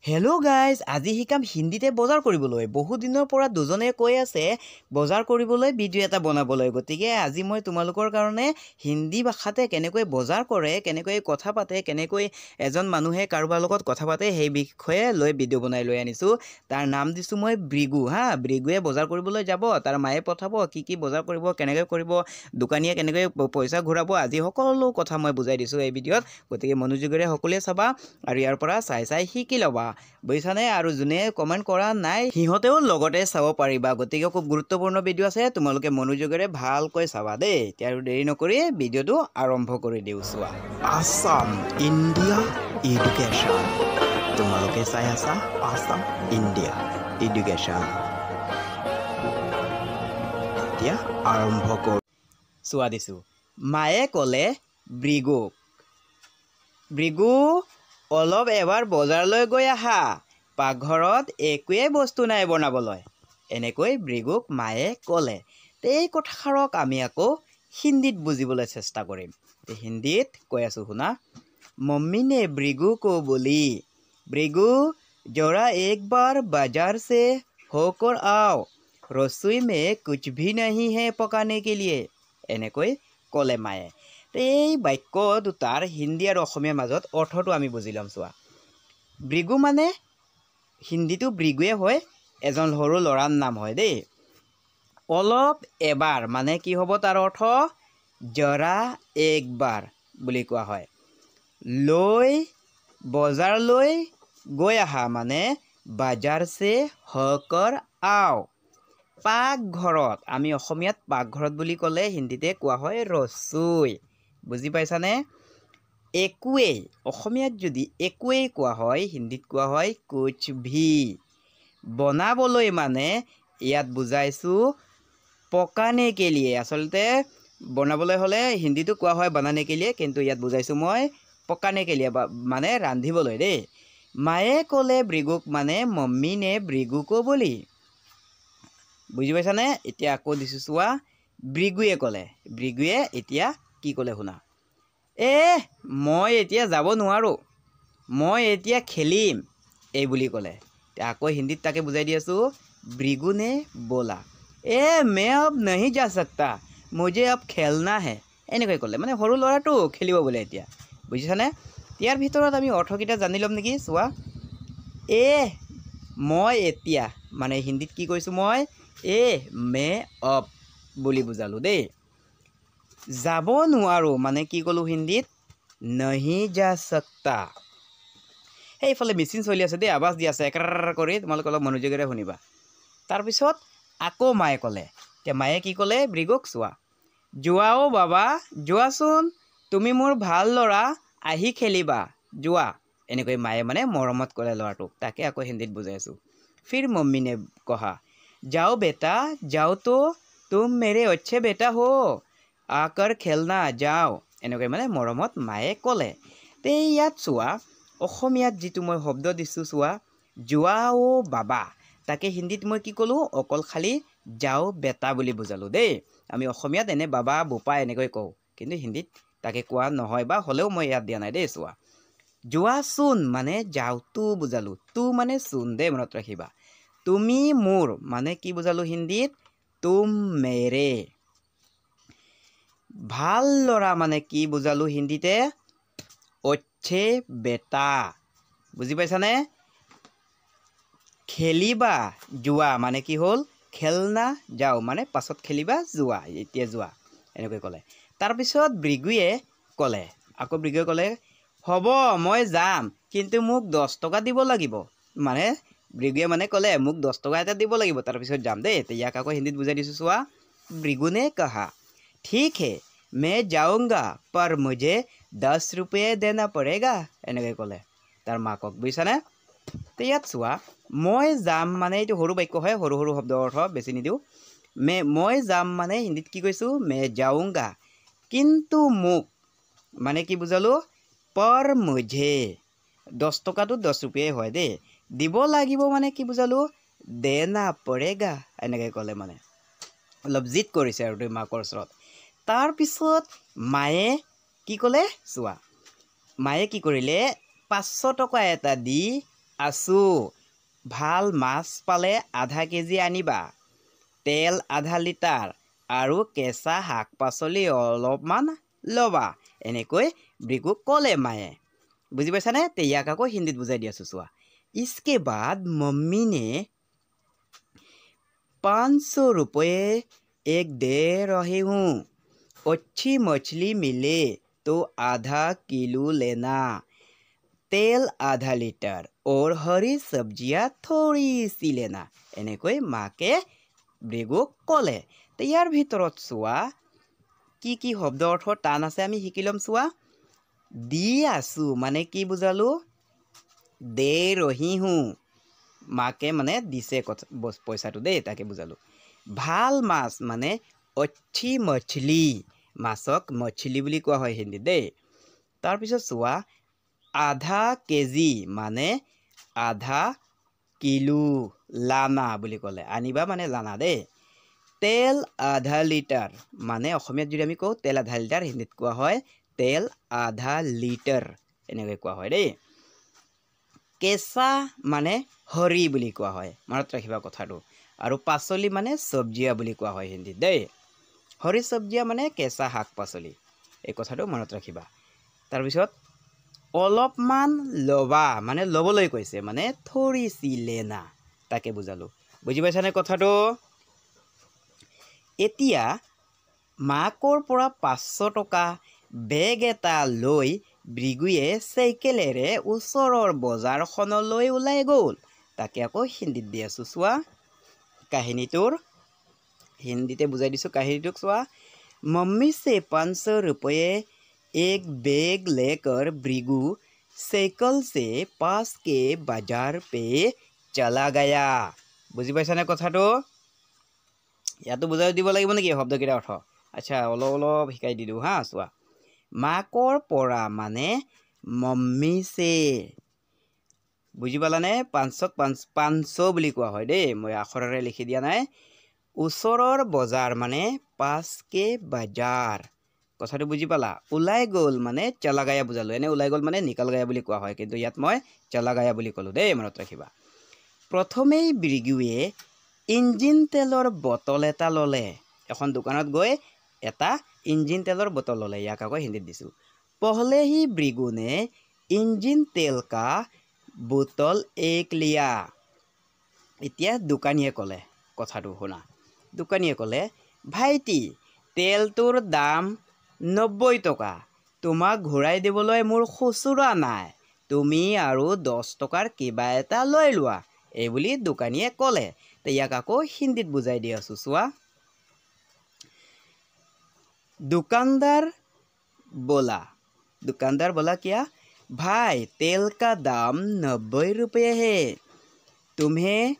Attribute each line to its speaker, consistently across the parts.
Speaker 1: Hello' guys, আজি শিকাম হিন্দীতে বজাৰ কৰিবলৈ। বহু দিনৰ পৰা দুজনে কৈ আছে বজাৰ কৰিবলৈ ভিডিঅ' এটা বনাবলৈ। গতিকে আজি মই তোমালোকৰ কাৰণে হিন্দী ভাষাতে কেনেকৈ বজাৰ কৰে, কেনেকৈ কথা পাতে, কেনেকৈ এজন মানুহে কাৰোবাৰ লগত কথা পাতে সেই বিষয়ে লৈ ভিডিঅ' বনাই লৈ আনিছোঁ। তাৰ নাম দিছোঁ মই ব্ৰিগু। ব্ৰিগুৱে বজাৰ কৰিবলৈ যাব, তাৰ মায়ে পঠাব কি বজাৰ কৰিব, কেনেকৈ কৰিব, দোকানীয়ে কেনেকৈ পইচা ঘূৰাব, আজি সকলো কথা মই বুজাই দিছোঁ এই ভিডিঅ'ত। গতিকে মনোযোগেৰে সকলোৱে চাবা আৰু ইয়াৰ পৰা চাই শিকি ল'বা, বুজিছানে? আৰু যোনে কমেণ্ট কৰা নাই সিহঁতেও লগতে চাব পাৰিবা। গতিকে খুব গুৰুত্বপূৰ্ণ ভিডিঅ' আছে, তোমালোকে মনোযোগেৰে ভালকৈ চাবা দেই। এতিয়া আৰু দেৰি নকৰি ভিডিঅ'টো আৰম্ভ কৰি দিওঁ। চোৱা, আছাম ইণ্ডিয়া এডুকেশ্যন। তোমালোকে চাই আছা আছাম ইণ্ডিয়া এডুকেশ্যন। এতিয়া আৰম্ভ কৰোঁ। চোৱা দিছোঁ। মায়ে ক'লে ব্ৰিগুক, ব্ৰিগু অলপ এবাৰ বজাৰলৈ গৈ আহা, পাকঘৰত একোৱেই বস্তু নাই বনাবলৈ। এনেকৈ ব্ৰিগুক মায়ে ক'লে। এই কথাষাৰক আমি আকৌ হিন্দীত বুজিবলৈ চেষ্টা কৰিম। হিন্দীত কৈ আছোঁ, শুনা। मम्मी ने ब्रिगु को बोली, ब्रिगु जरा एक बार बाजार से होकर आओ, रसोई में कुछ भी नहीं है पकाने के लिए। এনেকৈ ক'লে মায়ে। এই বাক্য দুটাৰ হিন্দী আৰু অসমীয়াৰ মাজত অৰ্থটো আমি বুজি ল'ম। চোৱা, ব্ৰিগু মানে হিন্দীটো ব্ৰিগুৱে হয়, এজন সৰু ল'ৰাৰ নাম হয় দেই। অলপ এবাৰ মানে কি হ'ব, তাৰ অৰ্থ জৰা একবাৰ বুলি কোৱা হয়। লৈ বজাৰলৈ গৈ আহা মানে বাজাৰ চে হকৰ আও। পাকঘৰত, আমি অসমীয়াত পাকঘৰত বুলি ক'লে হিন্দীতে কোৱা হয় ৰচুই। বুজি পাইছানে? একোৱেই, অসমীয়াত যদি একোৱেই কোৱা হয়, হিন্দীত কোৱা হয় কুছ ভি। বনাবলৈ মানে ইয়াত বুজাইছোঁ পকানে কে লিয়ে। আচলতে বনাবলৈ হ'লে হিন্দীটো কোৱা হয় বনানে কে লিয়ে, কিন্তু ইয়াত বুজাইছোঁ মই পকানে কে লিয়ে, মানে ৰান্ধিবলৈ দেই। মায়ে ক'লে ব্ৰিগুক মানে মম্মী নে ব্ৰিগু কো বুলি। বুজি পাইছানে? এতিয়া আকৌ দিছোঁ চোৱা, ব্ৰিগুৱে ক'লে। ব্ৰিগুৱে এতিয়া কি ক'লে শুনা। মই এতিয়া যাব নোৱাৰোঁ, মই এতিয়া খেলিম, এই বুলি ক'লে। আকৌ হিন্দীত তাকে বুজাই দি আছোঁ, ব্ৰিগু নে ব'লা, मैं अब नहीं जा सकता, मुझे अब खेलना है। এনেকৈ ক'লে, মানে সৰু ল'ৰাটো খেলিব বোলে এতিয়া। বুজিছানে? ইয়াৰ ভিতৰত আমি অৰ্থকেইটা জানি ল'ম নেকি? চোৱা, মই এতিয়া, মানে হিন্দীত কি কৈছোঁ মই, মে অব বুলি বুজালোঁ দেই। যাব নোৱাৰোঁ মানে কি ক'লোঁ হিন্দীত, নহি যা সকতা। সেইফালে মেচিন চলি আছে দেই, আৱাজ দি আছে একেৰাৰ কৰি, তোমালোকে অলপ মনোযোগেৰে শুনিবা। তাৰপিছত আকৌ মায়ে ক'লে। এতিয়া মায়ে কি ক'লে ব্ৰিগুক, চোৱা, যোৱাও বাবা, যোৱাচোন, তুমি মোৰ ভাল ল'ৰা, আহি খেলিবা, যোৱা। এনেকৈ মায়ে মানে মৰমত ক'লে ল'ৰাটোক। তাকে আকৌ হিন্দীত বুজাই আছোঁ। ফিৰ মম্মী নে কহা, যাও বেটা, যাও তো, তুম মেৰে অচ্ছে বেটা হো, আকৰ খেলনা যাও। এনেকৈ মানে মৰমত মায়ে ক'লে। ইয়াত চোৱা, অসমীয়াত যিটো মই শব্দ দিছোঁ চোৱা, যোৱাও বাবা, তাকে হিন্দীত মই কি ক'লোঁ, অকল খালি যাও বেটা বুলি বুজালোঁ দেই। আমি অসমীয়াত এনে বাবা বোপা এনেকৈ কওঁ, কিন্তু হিন্দীত তাকে কোৱা নহয়, বা হ'লেও মই ইয়াত দিয়া নাই দেই। চোৱা, যোৱাচোন মানে যাওঁতো বুজালোঁ, তো মানে চোন দেই, মনত ৰাখিবা। তুমি মোৰ মানে কি বুজালোঁ হিন্দীত, তুম মেৰে। ভাল ল'ৰা মানে কি বুজালোঁ হিন্দীতে, অচ্ছে বেটা। বুজি পাইছানে? খেলিবা যোৱা মানে কি হ'ল, খেলনা যাওঁ মানে পাছত খেলিবা যোৱা, এতিয়া যোৱা, এনেকৈ ক'লে। তাৰপিছত ব্ৰিগুৱে ক'লে, আকৌ ব্ৰিগুৱে ক'লে, হ'ব মই যাম, কিন্তু মোক 10 টকা দিব লাগিব। মানে ব্ৰিগুৱে মানে ক'লে মোক 10 টকা এটা দিব লাগিব, তাৰপিছত যাম দেই। ইয়াক আকৌ হিন্দীত বুজাই দিছোঁ চোৱা, ব্ৰিগু নে কহা, ঠিক হে मैं जाऊंगा, पर मुझे 10 रुपये देना पड़ेगा। এনেকৈ ক'লে তাৰ মাকক। বুজিছানে? ইয়াত চোৱা, মই যাম মানে এইটো সৰু বাক্য হয়, সৰু সৰু শব্দৰ অৰ্থ বেছি নিদিওঁ। মই যাম মানে হিন্দীত কি কৈছোঁ, মে যাওঁগা, কিন্তু মোক মানে কি বুজালোঁ, পৰ মুঝে। 10 টকাটো 10 रुपये হয় দেই। দিব লাগিব মানে কি বুজালোঁ, দেনা পৰেগা। এনেকৈ ক'লে, মানে অলপ জিদ কৰিছে আৰু তুমি মাকৰ ওচৰত। তাৰপিছত মায়ে কি ক'লে চোৱা, মায়ে কি কৰিলে, 500 টকা এটা দি আছো ভাল মাছ পালে আধা কেজি আনিবা তেল আধা লিটাৰ আৰু কেঁচা শাক পাচলি অলপমান ল'বা এনেকৈ ব্ৰিগুক ক'লে মায়ে বুজি পাইছানে তে ইয়াক আকৌ হিন্দীত বুজাই দি আছোঁ চোৱা इसके बाद मम्मी ने 500 रुपये एक दे रही हूँ अच्छी मछली मिले तो आधा किलो लेना तेल आधा लीटर और हरी सब्जियाँ थोड़ी सी लेना এনেকৈ মাকে ব্ৰিগুক ক'লে তো ইয়াৰ ভিতৰত চোৱা কি কি শব্দ অৰ্থ টান আছে আমি শিকি ল'ম চোৱা দি আছো মানে কি বুজালো দে ৰহি হুঁ মাকে মানে দিছে পইচাটো দেই তাকে বুজালো ভাল মাছ মানে অচ্ছি মছলি মাছক মছলি বুলি কোৱা হয় হিন্দীত দেই তাৰপিছত চোৱা আধা কেজি মানে আধা কিলো লানা বুলি ক'লে আনিবা মানে লানা দেই তেল আধা লিটাৰ মানে অসমীয়াত যদি আমি কওঁ তেল আধা লিটাৰ হিন্দীত কোৱা হয় তেল আধা লিটাৰ এনেকৈ কোৱা হয় দেই কেঁচা মানে হৰি বুলি কোৱা হয় মনত ৰাখিবা কথাটো আৰু পাচলি মানে চব্জিয়া বুলি কোৱা হয় হিন্দীত দেই হৰি চব্জিয়া মানে কেঁচা শাক পাচলি এই কথাটো মনত ৰাখিবা তাৰপিছত অলপমান ল'বা মানে ল'বলৈ কৈছে মানে থৰি চি লেনা তাকে বুজালো বুজি পাইছানে কথাটো এতিয়া মাকৰ পৰা 500 টকা বেগ এটা লৈ ব্ৰিগুয়ে চাইকেলেৰে ওচৰৰ বজাৰখনলৈ ওলাই গ'ল তাকে আকৌ হিন্দীত দি আছোঁ চোৱা কাহিনীটোৰ হিন্দীতে বুজাই দিছোঁ কাহিনীটোক চোৱা मम्मी से 500 रुपये एक बैग लेकर ब्रिगु साइकिल से पास के बाजार पे चला गया বুজি পাইছানে কথাটো ইয়াতো বুজাই দিব লাগিব নেকি শব্দকেইটা অৰ্থ আচ্ছা অলপ অলপ শিকাই দিলোঁ হা চোৱা মাকৰ পৰা মানে মম্মি চে বুজি পালানে 500 বুলি কোৱা হয় দেই মই আখৰেৰে লিখি দিয়া নাই ওচৰৰ বজাৰ মানে পাঁচকে বাজাৰ কথাটো বুজি পালা ওলাই গ'ল মানে চলা গায়া বুজালো এনে ওলাই গ'ল মানে নিকাল গায়া বুলি কোৱা হয় কিন্তু ইয়াত মই চলা গায়া বুলি ক'লো দেই মনত ৰাখিবা প্ৰথমেই ব্ৰিগুৱে ইঞ্জিন তেলৰ বটল এটা ল'লে এখন দোকানত গৈ এটা ইঞ্জিন তেলৰ বটল ল'লে ইয়াক আকৌ হিন্দীত দিছোঁ পহলে ही ब्रिगु ने इंजिन तेल का बोतल एक लिया এতিয়া দোকানীয়ে ক'লে কথাটো শুনা দোকানীয়ে ক'লে ভাইটি তেলটোৰ দাম 90 টকা তোমাক ঘূৰাই দিবলৈ মোৰ খুচুৰা নাই তুমি আৰু 10 টকাৰ কিবা এটা লৈ লোৱা এই বুলি দোকানীয়ে ক'লে তে ইয়াক আকৌ হিন্দীত বুজাই দি আছোঁ চোৱা दुकानदार बोला क्या भाई तेल का दाम 90 रुपये है तुम्हें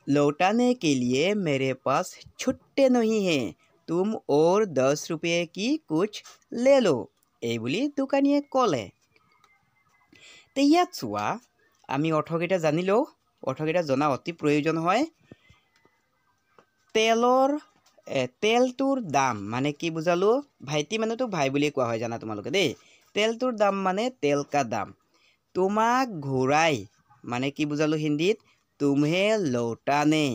Speaker 1: लौटाने के लिए मेरे पास छुट्टे नहीं हैं तुम और 10 रुपये की कुछ ले लो এই বুলি দোকানীয়ে ক'লে তে ইয়াত চোৱা আমি অৰ্থকেইটা জানিলেও অৰ্থকেইটা জনা অতি প্ৰয়োজন হয় তেলটোৰ দাম মানে কি বুজালো ভাইটি মানেতো ভাই বুলি কোৱা হয় জানা তোমালোকে দেই তেলটোৰ দাম মানে তেল কা দাম তোমাক ঘূৰাই মানে কি বুজালো হিন্দীত তুমহে লৌটানে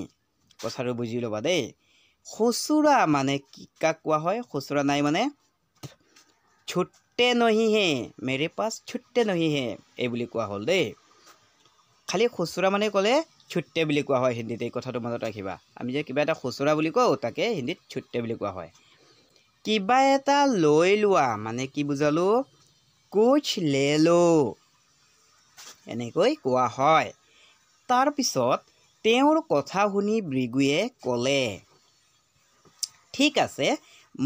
Speaker 1: কথাটো বুজি ল'বা দেই খুচুৰা মানে কি কাক কোৱা হয় খুচুৰা নাই মানে ছুট্টে নহি হে মেৰে পাছ ছুট্টে নহি হে এই বুলি কোৱা হ'ল দেই খালি খুচুৰা মানে ক'লে ছুট্টে বুলি কোৱা হয় হিন্দীত এই কথাটো মনত ৰাখিবা আমি যে কিবা এটা খুচুৰা বুলি কওঁ তাকে হিন্দীত ছুট্টে বুলি কোৱা হয় কিবা এটা লৈ লোৱা মানে কি বুজালো কুছ লে লো এনেকৈ কোৱা হয় তাৰপিছত তেওঁৰ কথা শুনি ব্ৰিগুয়ে ক'লে ঠিক আছে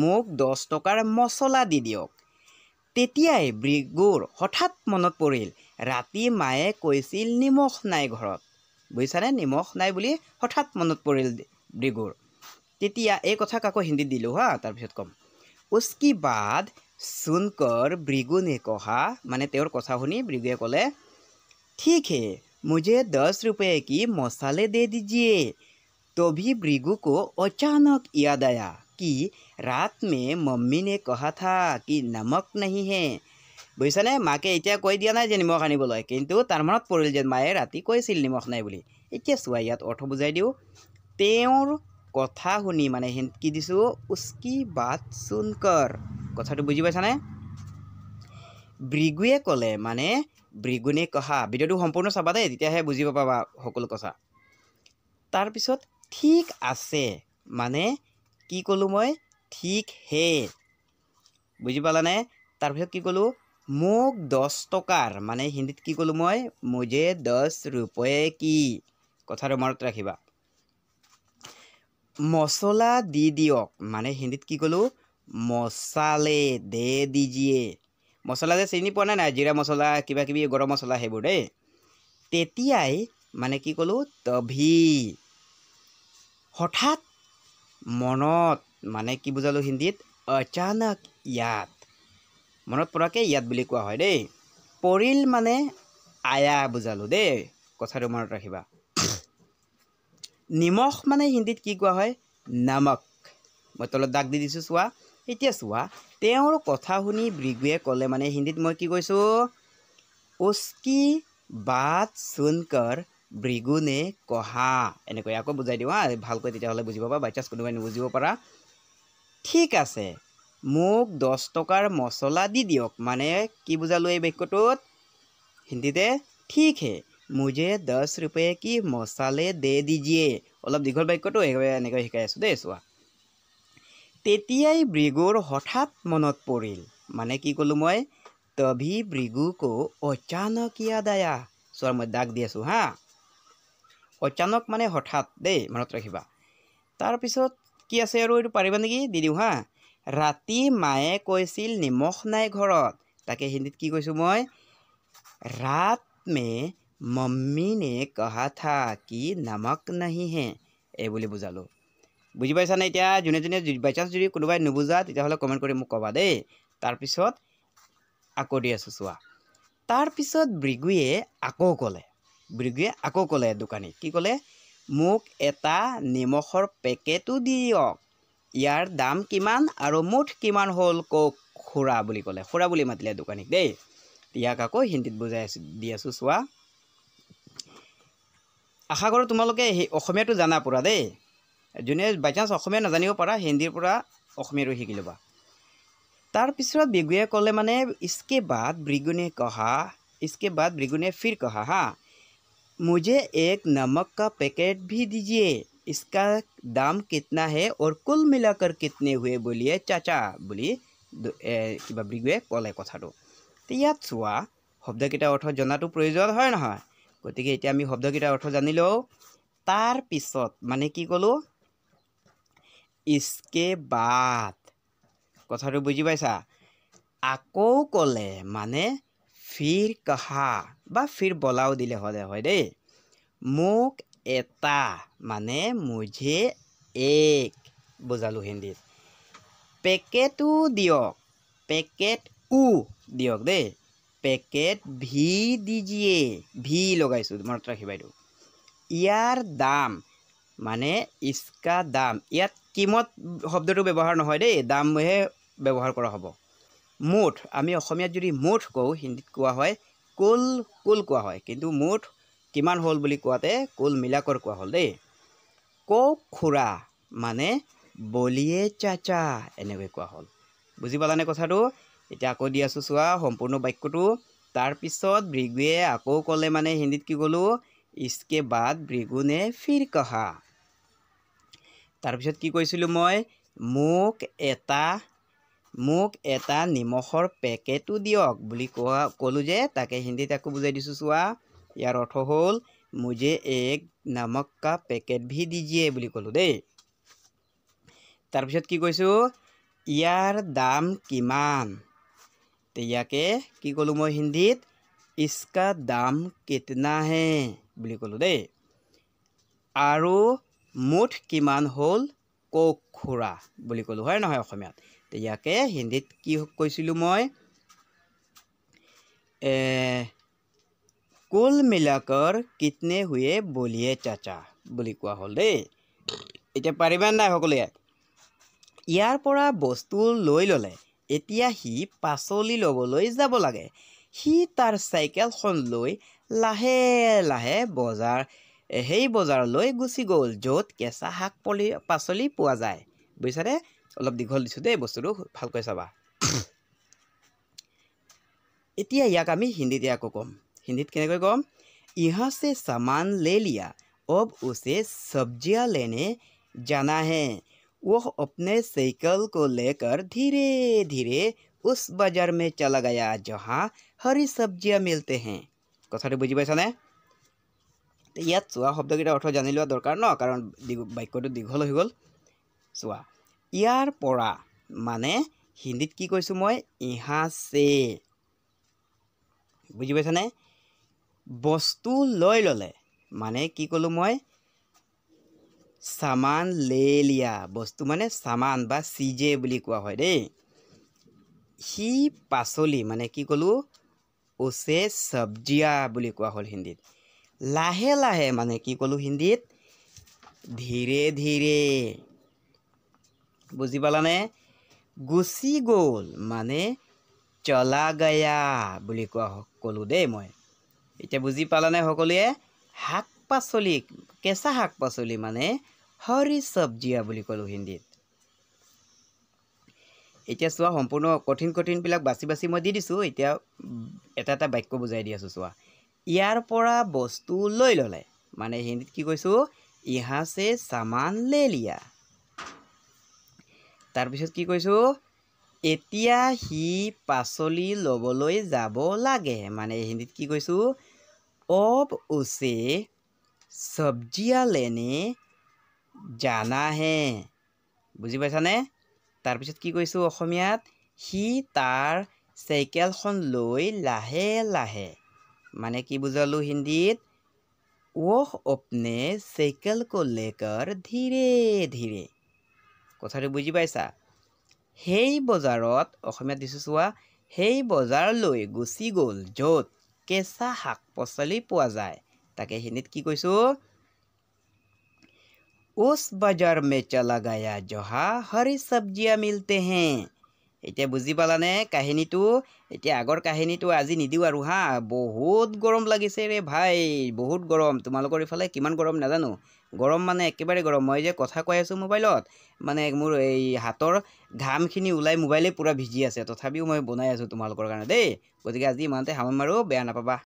Speaker 1: মোক 10 টকাৰ মছলা দি দিয়ক তেতিয়াই ব্ৰিগুৰ হঠাৎ মনত পৰিল ৰাতি মায়ে কৈছিল নিমখ নাই ঘৰত বুজিছানে নিমখ নাই বুলি হঠাৎ মনত পৰিল ব্ৰিগুৰ তেতিয়া এই কথা কাকো হিন্দীত দিলোঁ হা তাৰপিছত ক'ম उसकी बात सुनकर ब्रिगु ने कहा माने तेवर कथा शुनी ब्रिगुए ক'লে ठीक है मुझे 10 रुपये की मसाले दे दीजिए तभी ब्रिगु को अचानक याद आया कि रात में मम्मी ने कहा था कि नमक नहीं है বুজিছানে মাকে এতিয়া কৈ দিয়া নাই যে নিমখ আনিবলৈ কিন্তু তাৰ মনত পৰিল যে মায়ে ৰাতি কৈছিল নিমখ নাই বুলি এতিয়া চোৱা ইয়াত অৰ্থ বুজাই দিওঁ তেওঁৰ কথা শুনি মানে কি দিছোঁ উস্কি বাত সুনকৰ কথাটো বুজি পাইছানে ভৃগুৱে ক'লে মানে ভৃগুনে কহা ভিডিঅ'টো সম্পূৰ্ণ চাবা দেই তেতিয়াহে বুজিব পাবা সকলো কথা তাৰপিছত ঠিক আছে মানে কি ক'লোঁ মই ঠিক হে বুজি পালানে তাৰপিছত কি ক'লোঁ মোক 10 টকাৰ মানে হিন্দীত কি ক'লোঁ মই মুझे 10 रुपये কি কথাটো মনত ৰাখিবা মছলা দি দিয়ক মানে হিন্দীত কি ক'লোঁ মছালে দে দিজিয়ে মছলা যে চিনি পোৱা নাই জিৰা মছলা কিবা কিবি গৰম মছলা সেইবোৰ দেই তেতিয়াই মানে কি ক'লোঁ তভি হঠাৎ মনত মানে কি বুজালোঁ হিন্দীত অচানক ইয়াত মনত পৰাকৈ ইয়াত বুলি কোৱা হয় দেই পৰিল মানে আয়া বুজালোঁ দেই কথাটো মনত ৰাখিবা নিমখ মানে হিন্দীত কি কোৱা হয় নামক মই তলত দাগ দি দিছোঁ চোৱা এতিয়া চোৱা তেওঁৰ কথা শুনি ভৃগুৱে ক'লে মানে হিন্দীত মই কি কৈছোঁ উস্কি বাত সুনকৰ ভৃগুনে কহা এনেকৈ আকৌ বুজাই দিওঁ ভালকৈ তেতিয়াহ'লে বুজি পাবা বাই চান্স কোনোবাই নুবুজিব পাৰা ঠিক আছে মোক 10 টকাৰ মছলা দি দিয়ক মানে কি বুজালোঁ এই বাক্যটোত হিন্দীতে ঠিক হে মুझे 10 रुपये की मसाले दे दीजिए অলপ দীঘল বাক্যটো এনেকৈ শিকাই আছোঁ দেই চোৱা তেতিয়াই ভৃগুৰ হঠাৎ মনত পৰিল মানে কি ক'লোঁ মই তভি ভৃগুকো অচানক ইয়াদ আয়া চোৱা মই দাগ দি আছোঁ হা অচানক মানে হঠাৎ দেই মনত ৰাখিবা তাৰপিছত কি আছে আৰু এইটো পাৰিবা নেকি দি দিওঁ হা ৰাতি মায়ে কৈছিল নিমখ নাই ঘৰত তাকে হিন্দীত কি কৈছোঁ মই रात में मम्मी ने कहा था कि नमक नहीं है এই বুলি বুজালোঁ বুজি পাইছানে এতিয়া যোনে যোনে বাই চান্স যদি কোনোবাই নুবুজা তেতিয়াহ'লে কমেণ্ট কৰি মোক ক'বা দেই তাৰপিছত আকৌ দি আছোঁ চোৱা তাৰপিছত ভৃগুৱে আকৌ ক'লে দোকানী কি ক'লে মোক এটা নিমখৰ পেকেটো দিয়ক ইয়াৰ দাম কিমান আৰু মুঠ কিমান হ'ল কওক খুৰা বুলি ক'লে খুৰা বুলি মাতিলে দোকানীক দেই ইয়াক আকৌ হিন্দীত বুজাই দি আছোঁ চোৱা আশা কৰোঁ তোমালোকে অসমীয়াটো জানা পুৰা দেই যোনে বাই চান্স অসমীয়া নাজানিব পাৰা হিন্দীৰ পৰা অসমীয়াটো শিকি ল'বা তাৰপিছত ভৃগুৱে ক'লে মানে इसके बाद भृगुने फिर कहा हाँ मुझे एक नमक का पैकेट भी दीजिए इसका दाम कितना है और कुल मिलाकर कितने हुए बोलिए चाचा বুলি কিবা ভৃগুৱে ক'লে কথাটো ইয়াত চোৱা শব্দকেইটাৰ অৰ্থ জনাটো প্ৰয়োজন হয় নহয় গতিকে এতিয়া আমি শব্দকেইটাৰ অৰ্থ জানি লওঁ তাৰ পিছত মানে কি ক'লোঁ इसके बाद কথাটো বুজি পাইছা আকৌ ক'লে মানে ফিৰ কহা বা ফিৰ বলাও দিলে হ'লে হয় দেই মোক এটা মানে মুঝে এক বুজালোঁ হিন্দীত পেকেটো দিয়ক পেকেট দিয়ক দেই পেকেট ভি দিজিয়ে ভি লগাইছোঁ মনত ৰাখিবা এইটো ইয়াৰ দাম মানে ইস্কা দাম ইয়াত কিমত শব্দটো ব্যৱহাৰ নহয় দেই দামহে ব্যৱহাৰ কৰা হ'ব মুঠ আমি অসমীয়াত যদি মুঠ কওঁ হিন্দীত কোৱা হয় কুল কোৱা হয় কিন্তু মুঠ কিমান হ'ল বুলি কোৱাতে কুল মিলাকৰ কোৱা হ'ল দেই কওক খুৰা মানে বলিয়ে চাচা এনেকৈ কোৱা হ'ল বুজি পালানে কথাটো এতিয়া আকৌ দি আছোঁ চোৱা সম্পূৰ্ণ বাক্যটো তাৰপিছত ভৃগুৱে আকৌ ক'লে মানে হিন্দীত কি ক'লোঁ इसके बाद भृगुने फिर कहा তাৰপিছত কি কৈছিলোঁ মই মোক এটা নিমখৰ পেকেটো দিয়ক বুলি ক'লোঁ যে তাকে হিন্দীত আকৌ বুজাই দিছোঁ চোৱা ইয়াৰ অৰ্থ হ'ল मुझे एक नमक का पैकेट भी दीजिए বুলি ক'লোঁ দেই তাৰপিছত কি কৈছোঁ ইয়াৰ দাম কিমান ইয়াকে কি ক'লোঁ মই হিন্দীত इसका दाम कितना है বুলি ক'লোঁ দেই আৰু মুঠ কিমান হ'ল কওক খুৰা বুলি ক'লোঁ হয় নহয় অসমীয়াত ইয়াকে হিন্দীত কি কৈছিলোঁ মই কুল মিলাকৰ কিতনে হুয়ে বলিয়ে চাচা বুলি কোৱা হ'ল দেই এতিয়া পাৰিবা নাই সকলোৱে ইয়াৰ পৰা বস্তু লৈ ল'লে এতিয়া সি পাচলি ল'বলৈ যাব লাগে। সি তাৰ চাইকেলখন লৈ লাহে লাহে সেই বজাৰলৈ গুচি গ'ল, য'ত কেঁচা শাক পাচলি পোৱা যায়। বুজিছানে? অলপ দীঘল দিছোঁ দেই, বস্তুটো ভালকৈ চাবা। এতিয়া ইয়াক আমি হিন্দীতে আকৌ ক'ম। হিন্দীত কেনেকৈ ক'ম? यहाँ से सामान ले लिया, अब उसे सब्जियां लेने जाना है। वो अपने साइकिल को लेकर धीरे धीरे उस बाजार में चला गया जहाँ हरी सब्जियां मिलते हैं। কথাটো বুজি পাইছানে? ইয়াত চোৱা শব্দকেইটাৰ অৰ্থ জানি লোৱা দৰকাৰ ন, কাৰণ বাক্যটো দীঘল হৈ গ'ল। চোৱা, ইয়াৰ পৰা মানে হিন্দীত কি কৈছোঁ মই? ইহা চে। বুজি পাইছানে? বস্তু লৈ ল'লে মানে কি ক'লোঁ মই? সামান লে লিয়া। বস্তু মানে সামান বা চিজে বুলি কোৱা হয় দেই। সি পাচলি মানে কি ক'লোঁ? উচে চব্জিয়া বুলি কোৱা হ'ল হিন্দীত। লাহে লাহে মানে কি ক'লোঁ হিন্দীত? ধীৰে ধীৰে। বুজি পালানে? গুচি গ'ল মানে চলা গয়া বুলি ক'লোঁ দেই মই। এতিয়া বুজি পালানে সকলোৱে? শাক পাচলি, কেঁচা শাক পাচলি মানে হৰি চব্জিয়া বুলি ক'লোঁ হিন্দীত। এতিয়া চোৱা, সম্পূৰ্ণ কঠিনবিলাক বাছি বাছি মই দি দিছোঁ। এতিয়া এটা এটা বাক্য বুজাই দি আছোঁ চোৱা। ইয়াৰ পৰা বস্তু লৈ ল'লে মানে হিন্দীত কি কৈছোঁ? ইহা চে সামান লে লিয়া। তাৰপিছত কি কৈছোঁ? এতিয়া সি পাচলি ল'বলৈ যাব লাগে মানে হিন্দীত কি কৈছোঁ? अब उसे सब्जियां लेने जाना है। বুজি পাইছানে? তাৰপিছত কি কৈছোঁ অসমীয়াত? সি তাৰ চাইকেলখন লৈ লাহে লাহে মানে কি বুজালোঁ হিন্দীত? वो अपने साइकिल को लेकर धीरे धीरे। কথাটো বুজি পাইছা? সেই বজাৰত, অসমীয়াত দিছোঁ চোৱা, সেই বজাৰলৈ গুচি গ'ল য'ত কেঁচা শাক পাচলি পোৱা যায়। তাকে হিন্দীত কি কৈছোঁ? उस बाजार में चला गया जहाँ हरी सब्जियां मिलते हैं। এতিয়া বুজি পালানে কাহিনীটো? এতিয়া আগৰ কাহিনীটো আজি নিদিওঁ আৰু হা। বহুত গৰম লাগিছে ৰে ভাই, বহুত গৰম। তোমালোকৰ ইফালে কিমান গৰম নাজানো। গৰম মানে একেবাৰে গৰম। মই যে কথা কৈ আছোঁ মোবাইলত, মানে মোৰ এই হাতৰ ঘামখিনি ওলাই মোবাইলে পূৰা ভিজি আছে। তথাপিও মই বনাই আছোঁ তোমালোকৰ কাৰণে দেই। গতিকে আজি ইমানতে সামৰিম আৰু, বেয়া নাপাবা।